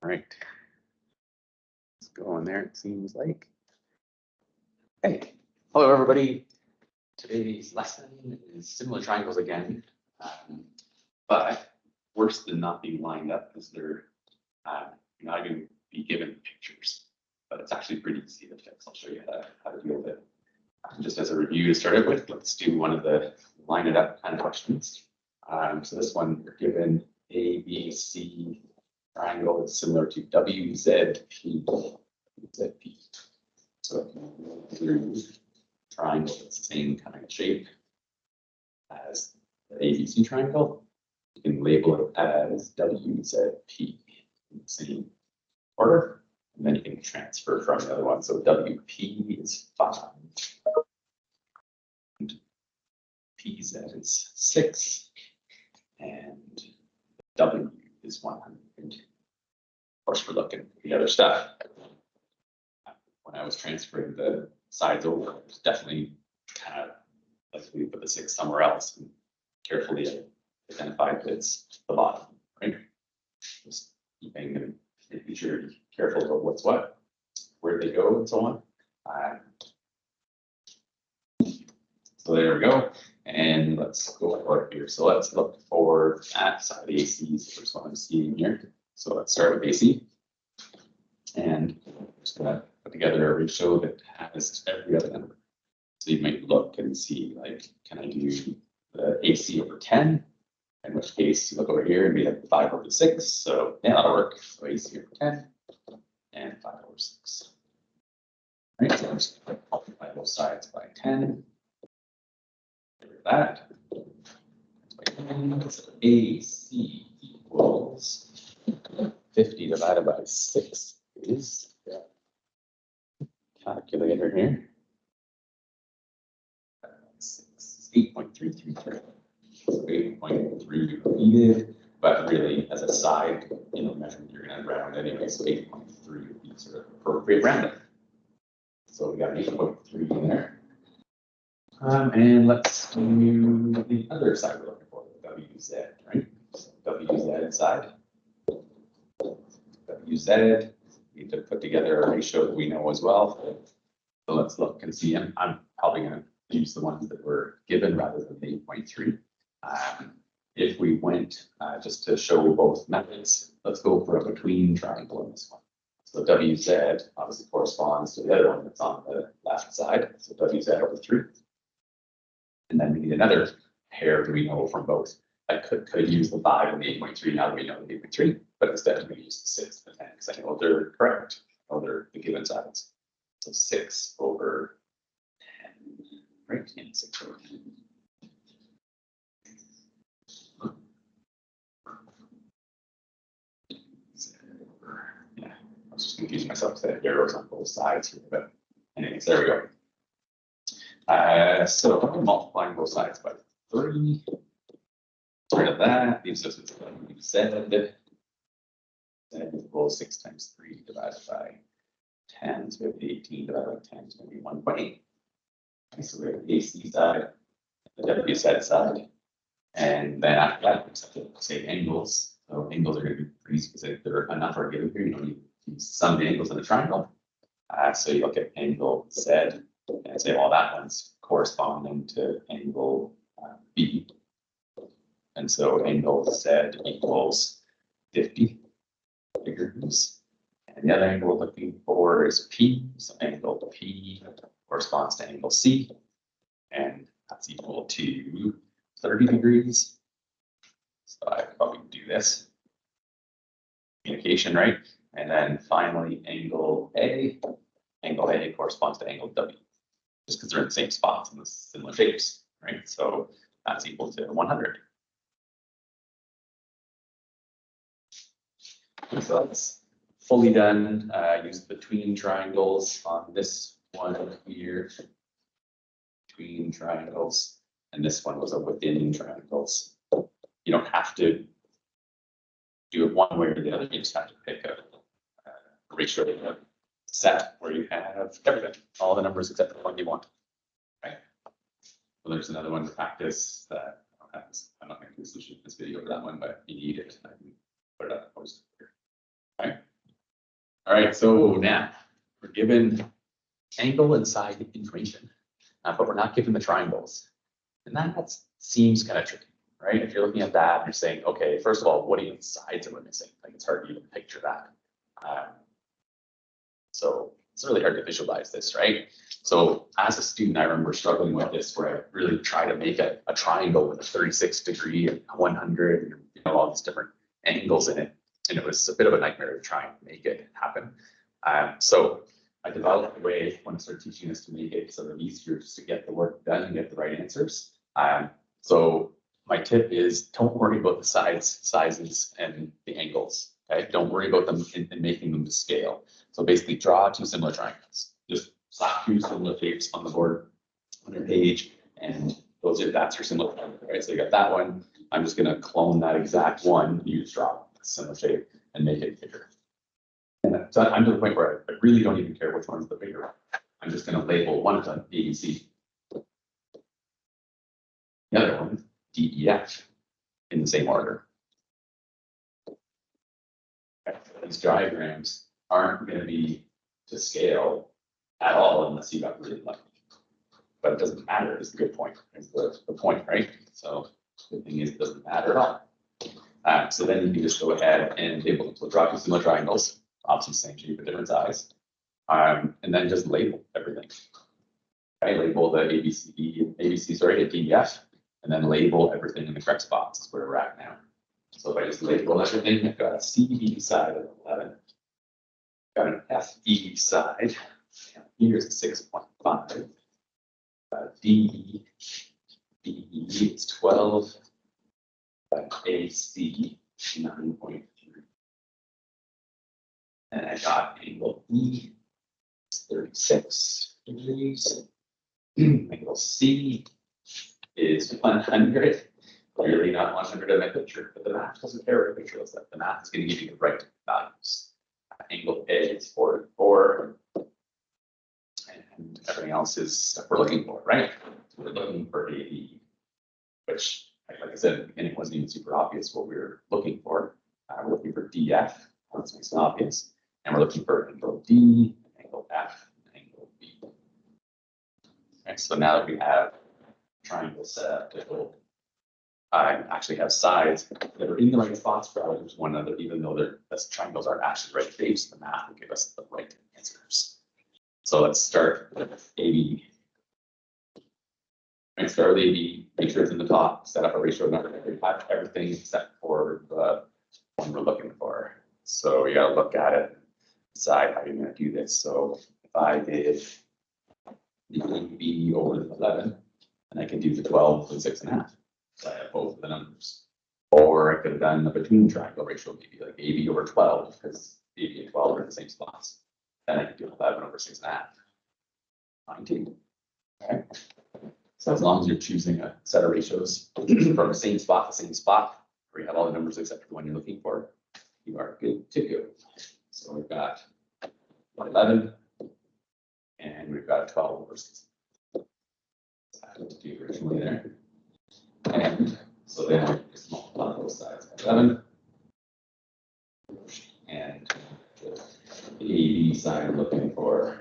All right. Let's go in there, it seems like. Hey, hello everybody. Today's lesson is similar triangles again, but worse than not being lined up because they're not going to be given pictures, but it's actually pretty easy to fix. I'll show you how to deal with it. Just as a review to start out with, let's do one of the line it up kind of questions. So this one, we're given A, B, C triangle is similar to W, Z, P, Z, P. So through triangle, it's the same kind of shape as the ABC triangle. You can label it as WZP in the same order, and then you can transfer from the other one. So WP is 5, and PZ is 6, and W is 100. Of course, we're looking at the other stuff. When I was transferring the sides over, it was definitely kind of like we put the 6 somewhere else and carefully identified that it's the bottom, right? Just keeping and making sure you're careful about what's what, where they go, and so on. So there we go. And let's go forward here. So let's look for that side of the AC is the first one I'm seeing here. So let's start with AC. And I'm just going to put together a ratio that has every other number. So you might look and see, like, can I do the AC over 10? In which case, you look over here and we have 5 over 6. So yeah, that'll work. So AC over 10 and 5 over 6. All right, so I'm just going to multiply both sides by 10. That. So AC equals 50 divided by 6 is calculator here. 8.333. So 8.3 repeated, but really as a side, measurement, you're going to round anyway. So 8.3 would be sort of appropriate rounding. So we got 8.3 in there. And let's do the other side we're looking for, WZ, right? So WZ side. WZ, we need to put together a ratio that we know as well. So let's look and see. I'm probably going to use the ones that were given rather than the 8.3. If we went, just to show both methods, let's go for a between triangle in this one. So WZ obviously corresponds to the other one that's on the left side. So WZ over 3. And then we need another pair that we know from both. I could use the 5 and the 8.3 now that we know the 8.3, but instead I'm going to use the 6 and the 10 because I know they're correct. I know they're the given sides. So 6 over 10, right? And 6 over 10. Yeah, I was just confusing myself because I had arrows on both sides here, but anyways, there we go. So I'm multiplying both sides by 3. Get rid of that, leaves us with Z. Z equals 6 times 3 divided by 10. So we have 18 divided by 10 is going to be 1.8. Okay, so we have the AC side, the WZ side. And then after that, we just have to say angles. So angles are going to be pretty easy because there are enough are given here. You don't need to use some of the angles in a triangle. So you look at angle Z and say, well, that one's corresponding to angle B. And so angle Z equals 50 degrees. And the other angle we're looking for is P. So angle P corresponds to angle C. And that's equal to 30 degrees. So I probably do this. Communication, right? And then finally, angle A. Angle A corresponds to angle W. Just because they're in the same spots and the similar shapes, right? So that's equal to 100. So that's fully done. Use between triangles on this one here. Between triangles, and this one was a within triangles. You don't have to do it one way or the other. You just have to pick a ratio set where you have everything, all the numbers except the one you want. Right? So there's another one to practice that I'm not making a solution in this video for that one, but you need it. I can put it up post here. Right? All right, so now we're given angle and side information, but we're not given the triangles. And that seems kind of tricky, right? If you're looking at that, you're saying, okay, first of all, what even sides are we missing? Like it's hard to even picture that. So it's really hard to visualize this, right? So as a student, I remember struggling with this where I really tried to make a triangle with a 36 degree and 100, and, you know, all these different angles in it. And it was a bit of a nightmare to try and make it happen. So I developed a way when I started teaching this to make it sort of easier just to get the work done and get the right answers. So my tip is don't worry about the sides, sizes, and the angles. Okay, don't worry about them in making them to scale. So basically, draw two similar triangles. Just slap two similar shapes on the board on your page, and that's your similar triangle, right? So you got that one. I'm just going to clone that exact one. You just draw a similar shape and make it bigger. And so I'm to the point where I really don't even care which one's the bigger one. I'm just going to label one of them A, B, C. The other one D, E, F in the same order. These diagrams aren't going to be to scale at all unless you got really lucky. But it doesn't matter, is the good point. Is the point, right? So the thing is, it doesn't matter at all. So then you can just go ahead and be able to draw two similar triangles, obviously same shape but different size, and then just label everything. Okay, label the ABC, sorry, the DEF, and then label everything in the correct spots. Is where we're at now. So if I just label everything, I've got a CB side of 11, got an FE side, here's a 6.5, DE is 12, AC 9.3, and I got angle E is 36 degrees, angle C is 100. Clearly not 100 in my picture, but the math doesn't care what a picture looks like. The math is going to give you the right values. Angle A is 44, and everything else is stuff we're looking for, right? So we're looking for AB, which, like I said at the beginning, wasn't even super obvious what we were looking for. We're looking for DF, that makes it obvious, and we're looking for angle D, angle F, and angle B. Okay, so now that we have triangles set up to go, I actually have sides that are in the right spots relative to one another, even though the triangles aren't actually right shapes. The math will give us the right answers. So let's start with AB. And start with AB, make sure it's in the top, set up a ratio number, have everything except for the one we're looking for. So you gotta look at it, decide how you're gonna do this. So if I did the AB over the 11, and I can do the 12 and 6.5. So I have both of the numbers. Or I could have done a between triangle ratio, maybe like AB over 12, because AB and 12 are in the same spots. Then I could do 11 over 6.5. 19. Okay. So as long as you're choosing a set of ratios from the same spot, where you have all the numbers except for the one you're looking for, you are good to go. So we've got 11, and we've got 12 over 6. I had to do originally there. And so then I just multiply both sides by 11. And the AB side I'm looking for,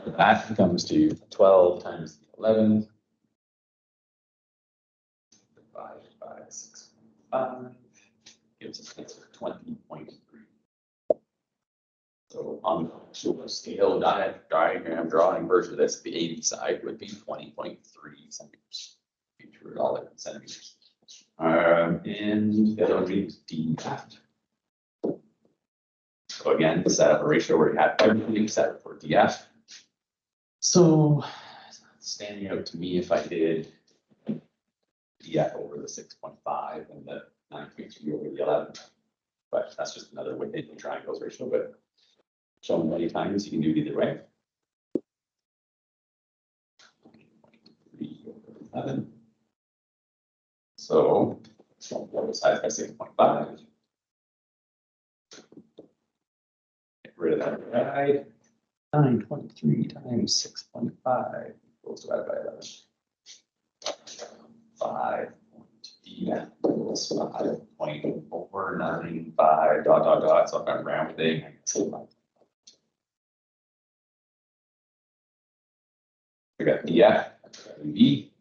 that comes to 12 times 11 divided by 6.5 gives us an answer 20.3. So on the actual scale diagram drawing version of this, the AB side would be 20.3 centimeters. If you drew it all in centimeters. And the other one is DF. So again, set up a ratio where you have everything set for DF. So it's not standing out to me if I did DF over the 6.5 and the 9.3 over the 11. But that's just another way to do triangles ratio, but shown many times, you can do it either way. 3 over 11. So multiply size by 6.5. Get rid of that divide. 9.3 times 6.5 equals divided by 11. 5 equals 5.4 4, nothing, 5, dot, dot, dot. So if I'm rounding, I can say I got DF, I got B.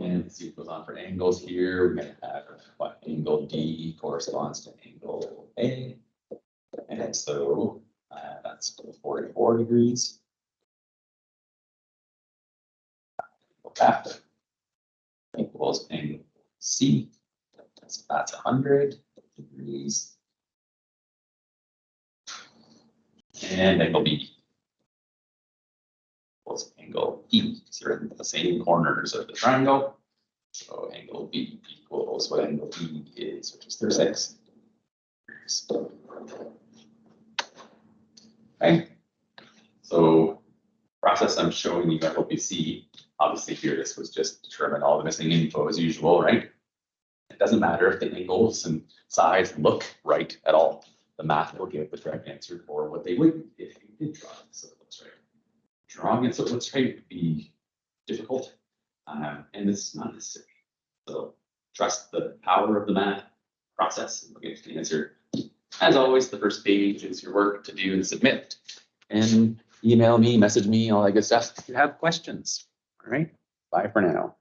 And let's see what goes on for angles here. We're going to have what angle D corresponds to angle A. And so that's 44 degrees. F equals angle C. That's 100 degrees. And angle B equals angle E. So they're in the same corners of the triangle. So angle B equals what angle B is, which is 36 degrees. Okay. So process I'm showing you, I hope you see. Obviously here, this was just determine all the missing info as usual, right? It doesn't matter if the angles and sides look right at all. The math will give the correct answer for what they would if you did draw it so it looks right. Drawing it so it looks right would be difficult, and it's not necessary. So trust the power of the math process and we'll get to the answer. As always, the first page is your work to do and submit. And email me, message me, all that good stuff if you have questions. All right, bye for now.